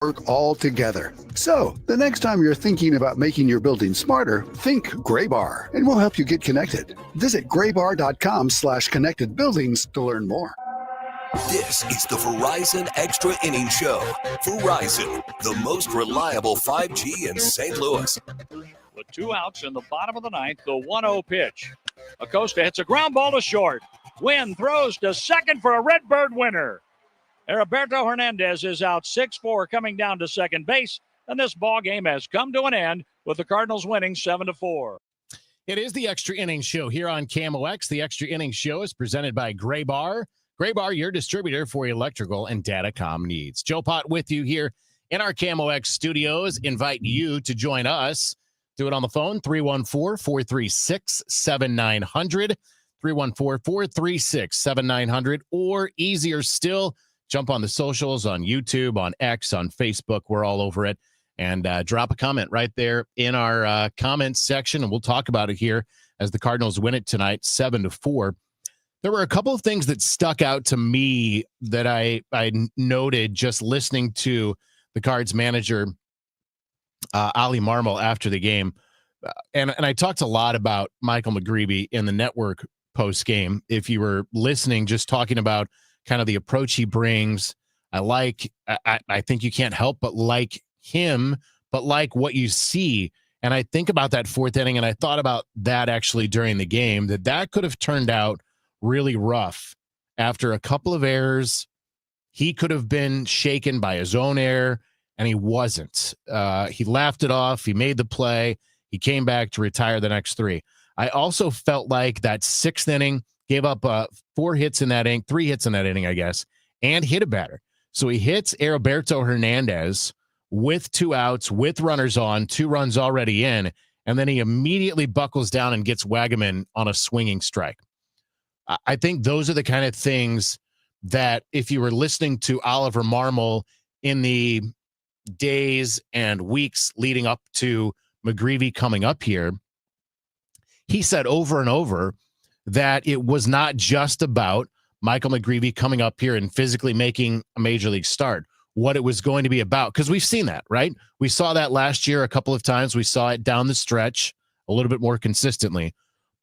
work all together. So, the next time you're thinking about making your building smarter, think Graybar, and we'll help you get connected. Visit graybar.com/connected buildings to learn more. This is the Verizon Extra Innings Show. Verizon, the most reliable 5G in St. Louis. With 2 outs in the bottom of the ninth, the 1-0 pitch. Acosta hits a ground ball to short. Wynn throws to second for a Redbird winner. Heriberto Hernandez is out 6-4 coming down to second base, and this ball game has come to an end with the Cardinals winning 7-4. It is the Extra Innings Show here on KMOX. The Extra Innings Show is presented by Graybar. Graybar, your distributor for electrical and datacom needs. Joe Pott with you here in our KMOX studios. Invite you to join us. Do it on the phone, 314-436-7900, 314-436-7900, or easier still, jump on the socials, on YouTube, on X, on Facebook. We're all over it. And drop a comment right there in our comments section, and we'll talk about it here as the Cardinals win it tonight, 7-4. There were a couple of things that stuck out to me that I noted just listening to the Cards manager, Ali Marmol, after the game. And I talked a lot about Michael McGreevy in the network post-game. If you were listening, just talking about kind of the approach he brings, I think you can't help but like him, but like what you see. And I think about that fourth inning, and I thought about that actually during the game, that could have turned out really rough. After a couple of errors, he could have been shaken by his own error, and he wasn't. He laughed it off. He made the play. He came back to retire the next 3. I also felt like that sixth inning, gave up 3 hits in that inning, I guess, and hit a batter. So he hits Heriberto Hernandez with 2 outs, with runners on, 2 runs already in, and then he immediately buckles down and gets Wagaman on a swinging strike. I think those are the kind of things that if you were listening to Oliver Marmol in the days and weeks leading up to McGreevy coming up here, he said over and over that it was not just about Michael McGreevy coming up here and physically making a major league start, what it was going to be about. Because we've seen that, right? We saw that last year a couple of times. We saw it down the stretch a little bit more consistently.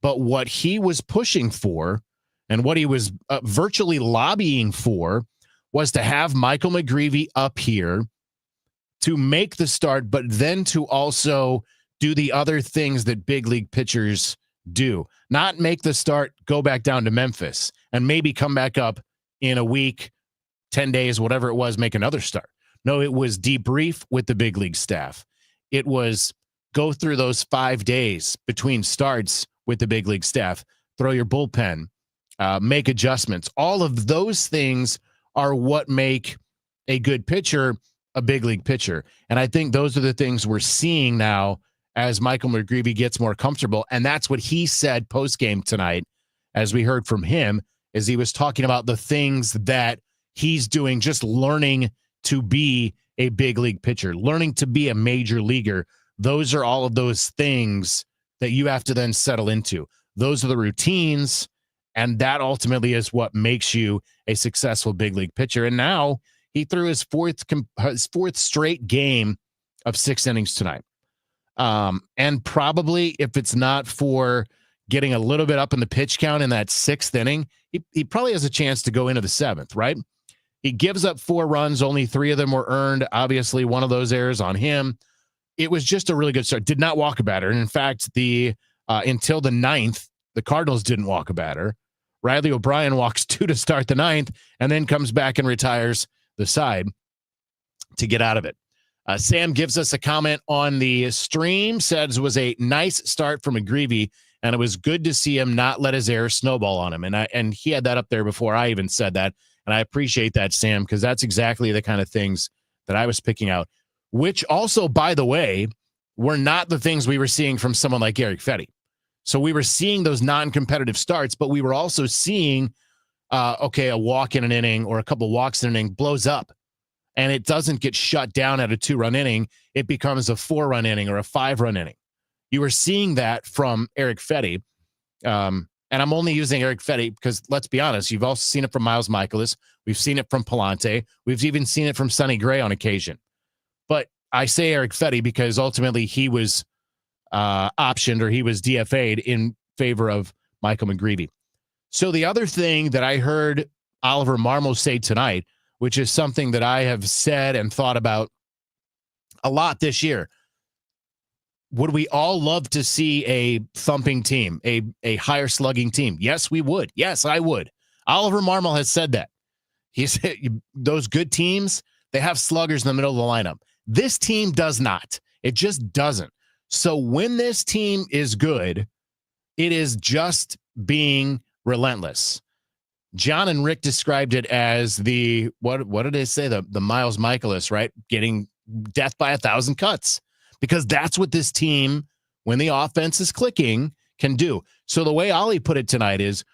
But what he was pushing for and what he was virtually lobbying for was to have Michael McGreevy up here to make the start, but then to also do the other things that big league pitchers do. Not make the start, go back down to Memphis, and maybe come back up in a week, 10 days, whatever it was, make another start. No, it was debrief with the big league staff. It was go through those 5 days between starts with the big league staff, throw your bullpen, make adjustments. All of those things are what make a good pitcher a big league pitcher. And I think those are the things we're seeing now as Michael McGreevy gets more comfortable. And that's what he said post-game tonight, as we heard from him, as he was talking about the things that he's doing, just learning to be a big league pitcher, learning to be a major leaguer. Those are all of those things that you have to then settle into. Those are the routines, and that ultimately is what makes you a successful big league pitcher. And now he threw his fourth straight game of 6 innings tonight. And probably if it's not for getting a little bit up in the pitch count in that 6th inning, he probably has a chance to go into the 7th, right? He gives up 4 runs. Only 3 of them were earned. Obviously, one of those errors on him. It was just a really good start. Did not walk a batter. And in fact, until the 9th, the Cardinals didn't walk a batter. Riley O'Brien walks 2 to start the 9th and then comes back and retires the side to get out of it. Sam gives us a comment on the stream, says it was a nice start from McGreevy, and it was good to see him not let his error snowball on him. And he had that up there before I even said that. And I appreciate that, Sam, because that's exactly the kind of things that I was picking out, which also, by the way, were not the things we were seeing from someone like Eric Fetty. So we were seeing those non-competitive starts, but we were also seeing, a walk in an inning or a couple walks in an inning blows up, and it doesn't get shut down at a 2-run inning. It becomes a 4-run inning or a 5-run inning. You were seeing that from Eric Fetty. And I'm only using Eric Fetty because, let's be honest, you've also seen it from Miles Michaelis. We've seen it from Palante. We've even seen it from Sonny Gray on occasion. I say Eric Fetty because ultimately he was optioned, or he was DFA'd in favor of Michael McGreevy. So the other thing that I heard Oliver Marmol say tonight, which is something that I have said and thought about a lot this year, would we all love to see a thumping team, a higher slugging team? Yes, we would. Yes, I would. Oliver Marmol has said that. He said those good teams, they have sluggers in the middle of the lineup. This team does not. It just doesn't. So when this team is good, it is just being relentless. John and Rick described it as the, what did they say? The Miles Michaelis, right? Getting death by 1,000 cuts, because that's what this team, when the offense is clicking, can do. So the way Ollie put it tonight is,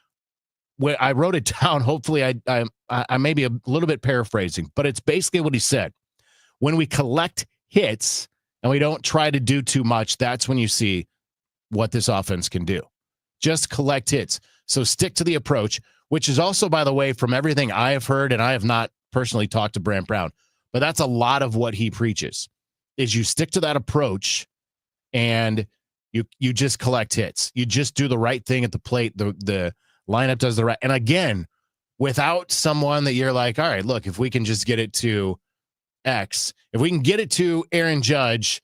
where I wrote it down, hopefully I may be a little bit paraphrasing, but it's basically what he said. When we collect hits and we don't try to do too much, that's when you see what this offense can do. Just collect hits. So stick to the approach, which is also, by the way, from everything I have heard, and I have not personally talked to Brant Brown, but that's a lot of what he preaches, is you stick to that approach and you just collect hits. You just do the right thing at the plate. The lineup does the right. And again, without someone that you're like, all right, look, if we can just get it to X, if we can get it to Aaron Judge,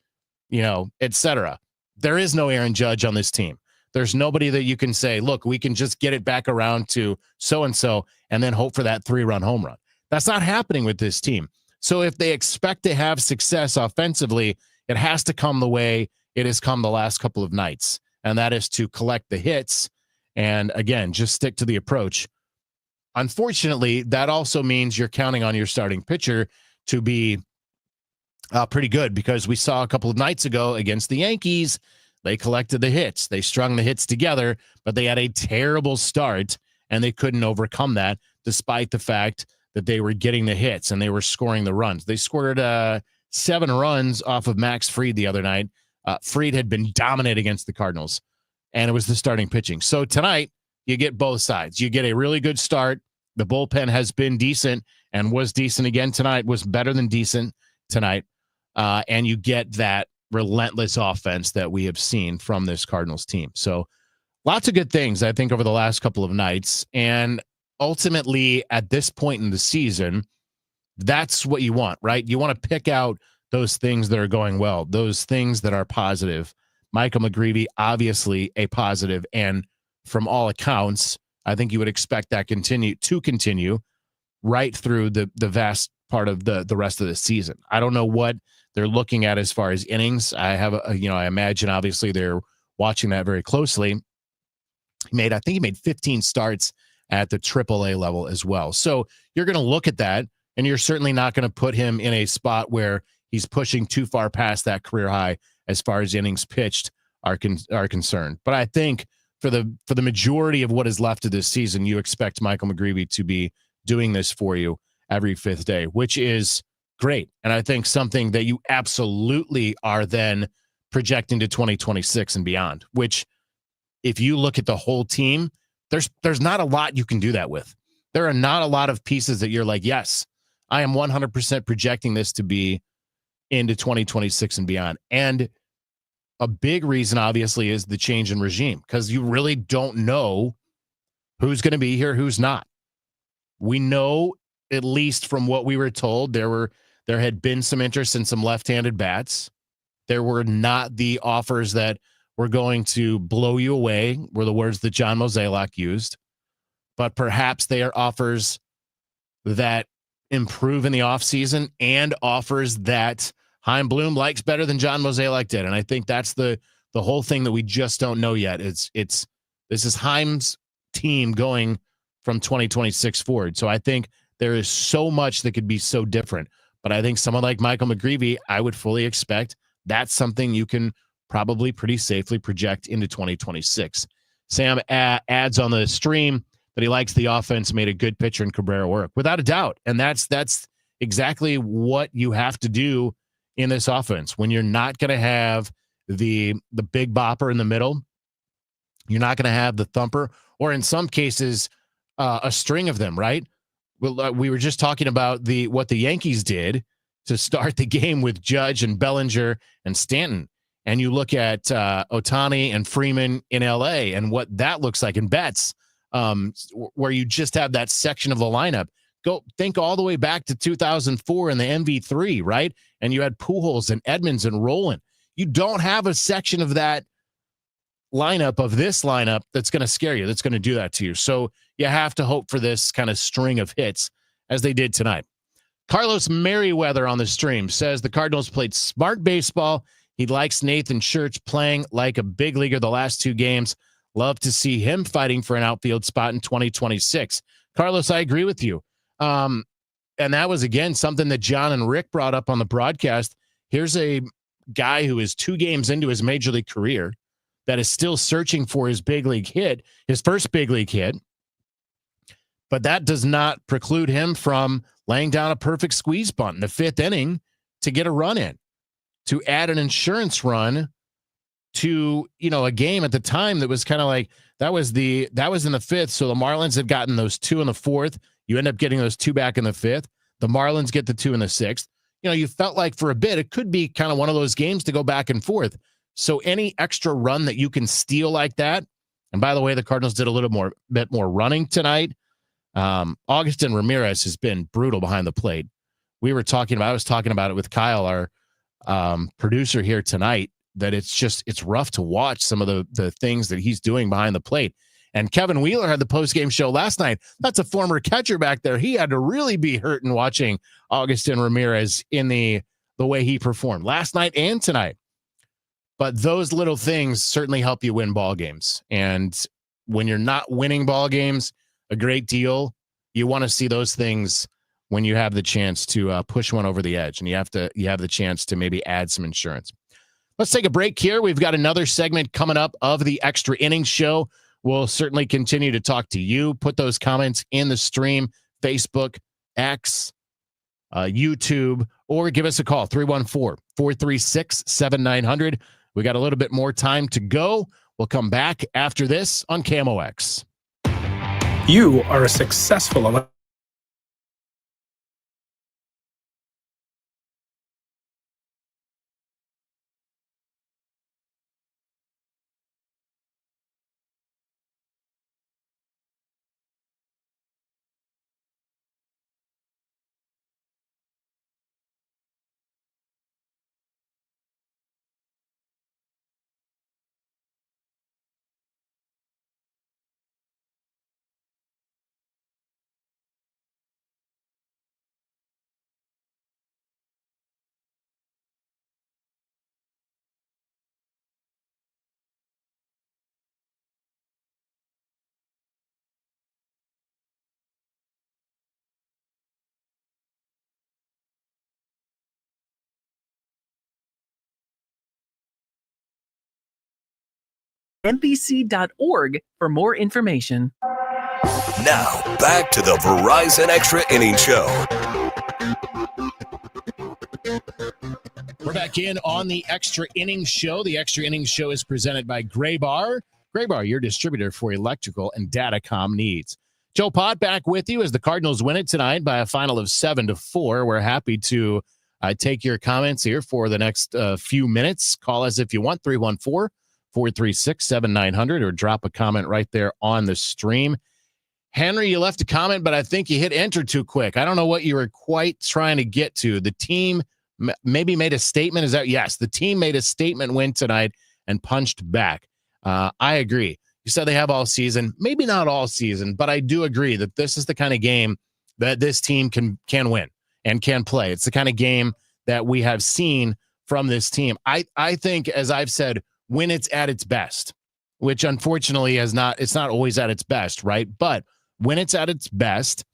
et cetera. There is no Aaron Judge on this team. There's nobody that you can say, look, we can just get it back around to so-and-so and then hope for that 3-run home run. That's not happening with this team. So if they expect to have success offensively, it has to come the way it has come the last couple of nights. And that is to collect the hits and, again, just stick to the approach. Unfortunately, that also means you're counting on your starting pitcher to be pretty good, because we saw a couple of nights ago against the Yankees, they collected the hits. They strung the hits together, but they had a terrible start, and they couldn't overcome that despite the fact that they were getting the hits and they were scoring the runs. They scored 7 runs off of Max Fried the other night. Fried had been dominant against the Cardinals, and it was the starting pitching. So tonight, you get both sides. You get a really good start. The bullpen has been decent and was decent again tonight, was better than decent tonight. And you get that relentless offense that we have seen from this Cardinals team. So lots of good things, I think, over the last couple of nights. And ultimately, at this point in the season, that's what you want, right? You want to pick out those things that are going well, those things that are positive. Michael McGreevy, obviously a positive, and from all accounts, I think you would expect that to continue right through the vast part of the rest of the season. I don't know what they're looking at as far as innings. I imagine obviously they're watching that very closely. I think he made 15 starts at the AAA level as well. So you're going to look at that, and you're certainly not going to put him in a spot where he's pushing too far past that career high as far as innings pitched are concerned. But I think for the majority of what is left of this season, you expect Michael McGreevy to be doing this for you every 5th day, which is great. And I think something that you absolutely are then projecting to 2026 and beyond, which, if you look at the whole team, there's not a lot you can do that with. There are not a lot of pieces that you're like, yes, I am 100% projecting this to be into 2026 and beyond. And a big reason, obviously, is the change in regime, because you really don't know who's going to be here, who's not. We know, at least from what we were told, there had been some interest in some left-handed bats. There were not the offers that were going to blow you away, were the words that John Mozeliak used. But perhaps they are offers that improve in the offseason and offers that Chaim Bloom likes better than John Mozeliak did. And I think that's the whole thing that we just don't know yet. This is Chaim's team going from 2026 forward. So I think there is so much that could be so different. But I think someone like Michael McGreevy, I would fully expect that's something you can probably pretty safely project into 2026. Sam adds on the stream that he likes the offense, made a good pitcher in Cabrera work, without a doubt. And that's exactly what you have to do in this offense. When you're not going to have the big bopper in the middle, you're not going to have the thumper, or in some cases, a string of them, right? Well, we were just talking about what the Yankees did to start the game with Judge and Bellinger and Stanton. And you look at Ohtani and Freeman in LA and what that looks like in Betts, where you just have that section of the lineup. Go think all the way back to 2004 in the MV3, right? And you had Pujols and Edmonds and Roland. You don't have a section of that lineup, of this lineup, that's going to scare you, that's going to do that to you. So you have to hope for this kind of string of hits as they did tonight. Carlos Merriweather on the stream says the Cardinals played smart baseball. He likes Nathan Church playing like a big leaguer the last 2 games. Love to see him fighting for an outfield spot in 2026. Carlos, I agree with you. And that was, again, something that John and Rick brought up on the broadcast. Here's a guy who is 2 games into his major league career that is still searching for his big league hit, his first big league hit. But that does not preclude him from laying down a perfect squeeze bunt in the 5th inning to get a run in, to add an insurance run to, a game at the time that was kind of like, that was in the 5th. So the Marlins had gotten those 2 in the 4th. You end up getting those 2 back in the 5th. The Marlins get the 2 in the 6th. You felt like for a bit, it could be kind of one of those games to go back and forth. So any extra run that you can steal like that. And by the way, the Cardinals did a bit more running tonight. Augustin Ramirez has been brutal behind the plate. I was talking about it with Kyle, our producer here tonight, that it's rough to watch some of the things that he's doing behind the plate. And Kevin Wheeler had the post-game show last night. That's a former catcher back there. He had to really be hurting watching Augustin Ramirez in the way he performed last night and tonight. But those little things certainly help you win ball games. And when you're not winning ball games a great deal, you want to see those things when you have the chance to push one over the edge, and you have the chance to maybe add some insurance. Let's take a break here. We've got another segment coming up of the Extra Innings Show. We'll certainly continue to talk to you. Put those comments in the stream, Facebook, X, YouTube, or give us a call, 314-436-7900. We got a little bit more time to go. We'll come back after this on KMOX. You are a successful NBC.org for more information. Now, back to the Verizon Extra Innings Show. We're back in on the Extra Innings Show. The Extra Innings Show is presented by Gray Bar. Gray Bar, your distributor for electrical and datacom needs. Joe Pott back with you as the Cardinals win it tonight by a final of 7-4. We're happy to take your comments here for the next few minutes. Call us if you want, 314-436-7900, or drop a comment right there on the stream. Henry, you left a comment, but I think you hit enter too quick. I don't know what you were quite trying to get to. The team maybe made a statement. Is that? Yes, the team made a statement win tonight and punched back. I agree. You said they have all season. Maybe not all season, but I do agree that this is the kind of game that this team can win and can play. It's the kind of game that we have seen from this team. I think, as I've said, when it's at its best, which unfortunately it's not always at its best, right? But when it's at its best,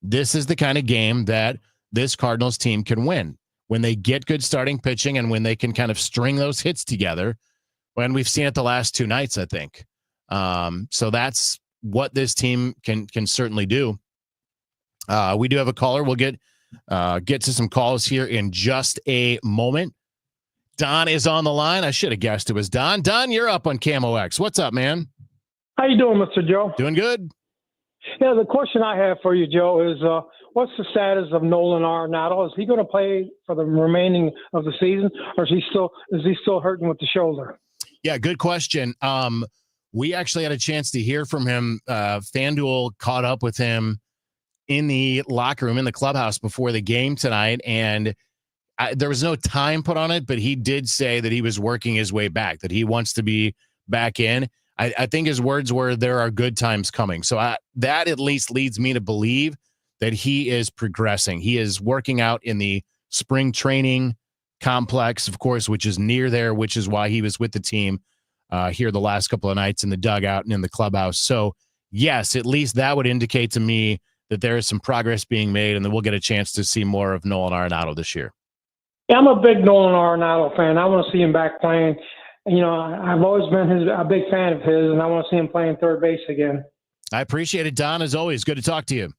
this is the kind of game that this Cardinals team can win. When they get good starting pitching and when they can kind of string those hits together, when we've seen it the last 2 nights, I think. So that's what this team can certainly do. We do have a caller. We'll get to some calls here in just a moment. Don is on the line. I should have guessed it was Don. Don, you're up on KMOX. What's up, man? How you doing, Mr. Joe? Doing good. Yeah, the question I have for you, Joe, is what's the status of Nolan Arenado? Is he going to play for the remaining of the season, or is he still hurting with the shoulder? Yeah, good question. We actually had a chance to hear from him. FanDuel caught up with him in the locker room, in the clubhouse before the game tonight, and there was no time put on it, but he did say that he was working his way back, that he wants to be back in. I think his words were, there are good times coming. So that at least leads me to believe that he is progressing. He is working out in the spring training complex, of course, which is near there, which is why he was with the team here the last couple of nights in the dugout and in the clubhouse. So, yes, at least that would indicate to me that there is some progress being made and that we'll get a chance to see more of Nolan Arenado this year. Yeah, I'm a big Nolan Arenado fan. I want to see him back playing. You know, I've always been a big fan of his, and I want to see him playing third base again. I appreciate it, Don. As always, good to talk to you.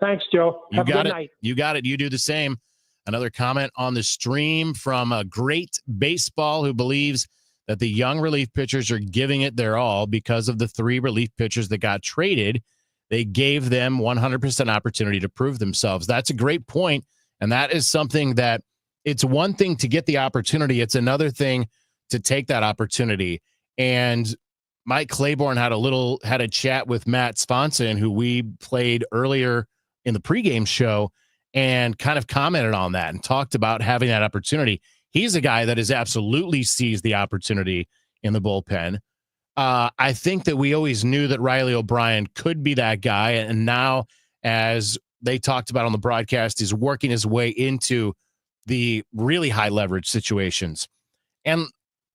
Thanks, Joe. Have a good night. You got it. You do the same. Another comment on the stream from a Great Baseball who believes that the young relief pitchers are giving it their all because of the 3 relief pitchers that got traded. They gave them 100% opportunity to prove themselves. That's a great point, and that is something that it's one thing to get the opportunity. It's another thing to take that opportunity. And Mike Claiborne had a chat with Matt Sponson, who we played earlier in the pregame show, and kind of commented on that and talked about having that opportunity. He's a guy that has absolutely seized the opportunity in the bullpen. I think that we always knew that Riley O'Brien could be that guy. And now, as they talked about on the broadcast, is working his way into the really high leverage situations. And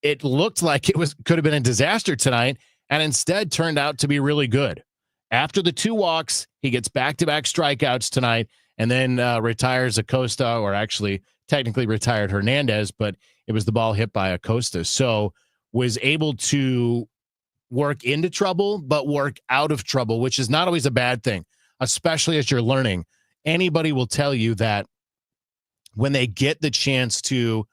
it looked like could have been a disaster tonight, and instead turned out to be really good. After the 2 walks, he gets back-to-back strikeouts tonight, and then retires Acosta, or actually technically retired Hernandez, but it was the ball hit by Acosta. So was able to work into trouble, but work out of trouble, which is not always a bad thing, especially as you're learning. Anybody will tell you that when they get the chance to,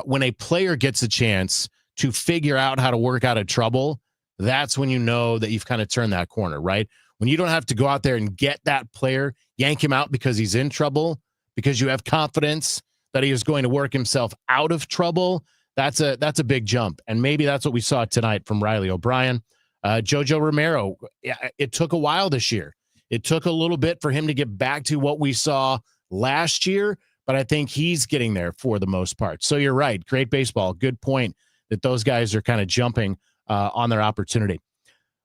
when a player gets a chance to figure out how to work out of trouble, that's when you know that you've kind of turned that corner, right? When you don't have to go out there and get that player, yank him out because he's in trouble, because you have confidence that he is going to work himself out of trouble, that's a big jump. And maybe that's what we saw tonight from Riley O'Brien. Jojo Romero, it took a while this year. It took a little bit for him to get back to what we saw last year, but I think he's getting there for the most part. So you're right. Great baseball. Good point that those guys are kind of jumping on their opportunity.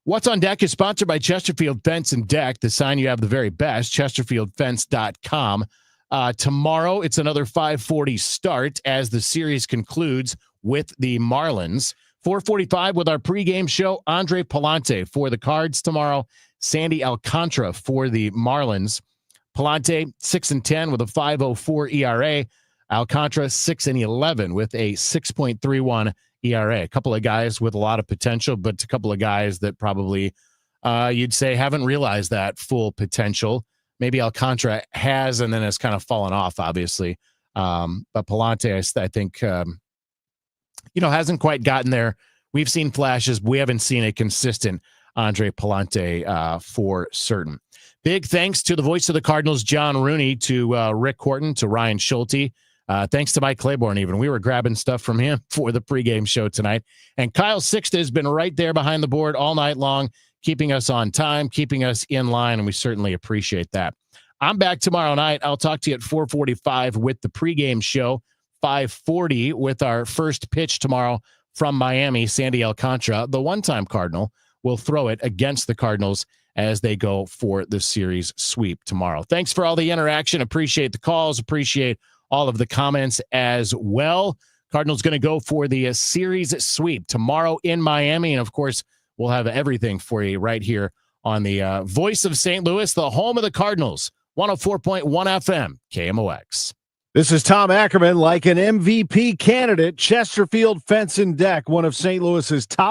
What's on Deck is sponsored by Chesterfield Fence and Deck, the sign you have the very best, chesterfieldfence.com. Tomorrow, it's another 5:40 start as the series concludes with the Marlins. 4:45 with our pregame show, Andre Palante for the Cards tomorrow, Sandy Alcantara for the Marlins. Palante, 6-10 with a 5.04 ERA. Alcantara, 6-11 with a 6.31 ERA. A couple of guys with a lot of potential, but a couple of guys that probably you'd say haven't realized that full potential. Maybe Alcantara has and then has kind of fallen off, obviously. But Palante, I think, hasn't quite gotten there. We've seen flashes. But we haven't seen a consistent Andre Palante for certain. Big thanks to the voice of the Cardinals, John Rooney, to Rick Horton, to Ryan Schulte. Thanks to Mike Claiborne even. We were grabbing stuff from him for the pregame show tonight. And Kyle Sixta has been right there behind the board all night long, keeping us on time, keeping us in line, and we certainly appreciate that. I'm back tomorrow night. I'll talk to you at 4:45 with the pregame show, 5:40 with our first pitch tomorrow from Miami. Sandy Alcantara, the one-time Cardinal, will throw it against the Cardinals as they go for the series sweep tomorrow. Thanks for all the interaction. Appreciate the calls. Appreciate all of the comments as well. Cardinals going to go for the series sweep tomorrow in Miami. And, of course, we'll have everything for you right here on the voice of St. Louis, the home of the Cardinals, 104.1 FM, KMOX. This is Tom Ackerman, like an MVP candidate, Chesterfield Fence and Deck, one of St. Louis's top